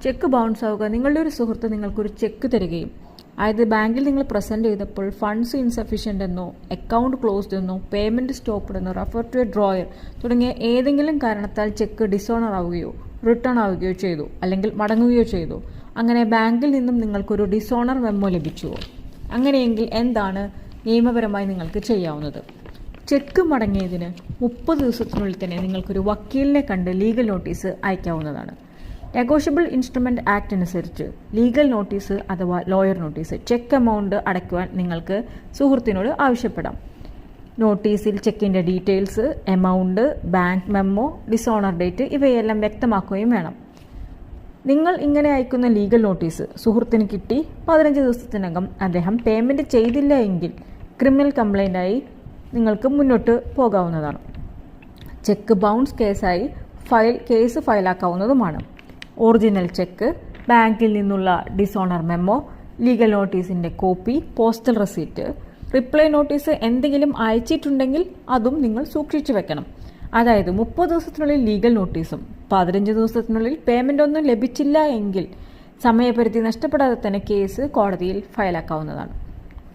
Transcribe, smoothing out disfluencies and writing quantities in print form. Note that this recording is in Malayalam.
ചെക്ക് ബൗൺസ് ആവുക. നിങ്ങളുടെ ഒരു സുഹൃത്ത് നിങ്ങൾക്കൊരു ചെക്ക് തരികയും അതായത് ബാങ്കിൽ നിങ്ങൾ പ്രസൻറ്റ് ചെയ്തപ്പോൾ ഫണ്ട്സ് ഇൻസഫിഷ്യൻ്റ് എന്നോ അക്കൗണ്ട് ക്ലോസ്ഡ് എന്നോ പേയ്മെൻറ്റ് സ്റ്റോപ്പ്ഡ് എന്നോ റെഫർ ടു എ ഡ്രോയർ തുടങ്ങിയ ഏതെങ്കിലും കാരണത്താൽ ചെക്ക് ഡിസോണർ ആവുകയോ റിട്ടേൺ ആവുകയോ ചെയ്തു, അല്ലെങ്കിൽ മടങ്ങുകയോ ചെയ്തു. അങ്ങനെ ബാങ്കിൽ നിന്നും നിങ്ങൾക്കൊരു ഡിസോണർ മെമ്മോ ലഭിച്ചുവോ? അങ്ങനെയെങ്കിൽ എന്താണ് നിയമപരമായി നിങ്ങൾക്ക് ചെയ്യാവുന്നത്? ചെക്ക് മടങ്ങിയതിന് 30 ദിവസത്തിനുള്ളിൽ തന്നെ നിങ്ങൾക്കൊരു വക്കീലിനെ കണ്ട് ലീഗൽ നോട്ടീസ് അയക്കാവുന്നതാണ്. നെഗോഷ്യബിൾ ഇൻസ്ട്രുമെൻ്റ് ആക്ട് അനുസരിച്ച് ലീഗൽ നോട്ടീസ് അഥവാ ലോയർ നോട്ടീസ് ചെക്ക് എമൗണ്ട് അടയ്ക്കുവാൻ നിങ്ങൾക്ക് സുഹൃത്തിനോട് ആവശ്യപ്പെടാം. നോട്ടീസിൽ ചെക്കിൻ്റെ details, amount, bank memo, dishonour date ഇവയെല്ലാം വ്യക്തമാക്കുകയും വേണം. നിങ്ങൾ ഇങ്ങനെ അയക്കുന്ന ലീഗൽ നോട്ടീസ് സുഹൃത്തിന് കിട്ടി 15 ദിവസത്തിനകം അദ്ദേഹം പേയ്മെൻറ്റ് ചെയ്തില്ല എങ്കിൽ ക്രിമിനൽ കംപ്ലൈൻ്റായി നിങ്ങൾക്ക് മുന്നോട്ട് പോകാവുന്നതാണ്. ചെക്ക് ബൗൺസ് കേസായി കേസ് ഫയലാക്കാവുന്നതുമാണ്. ഒറിജിനൽ ചെക്ക്, ബാങ്കിൽ നിന്നുള്ള ഡിസോണർ മെമ്മോ, ലീഗൽ നോട്ടീസിൻ്റെ copy, postal receipt, reply notice എന്തെങ്കിലും അയച്ചിട്ടുണ്ടെങ്കിൽ അതും നിങ്ങൾ സൂക്ഷിച്ചു വെക്കണം. അതായത് 30 ദിവസത്തിനുള്ളിൽ ലീഗൽ നോട്ടീസും 15 ദിവസത്തിനുള്ളിൽ പേയ്മെൻ്റ് ഒന്നും ലഭിച്ചില്ല എങ്കിൽ സമയപരിധി നഷ്ടപ്പെടാതെ തന്നെ കേസ് കോടതിയിൽ ഫയലാക്കാവുന്നതാണ്.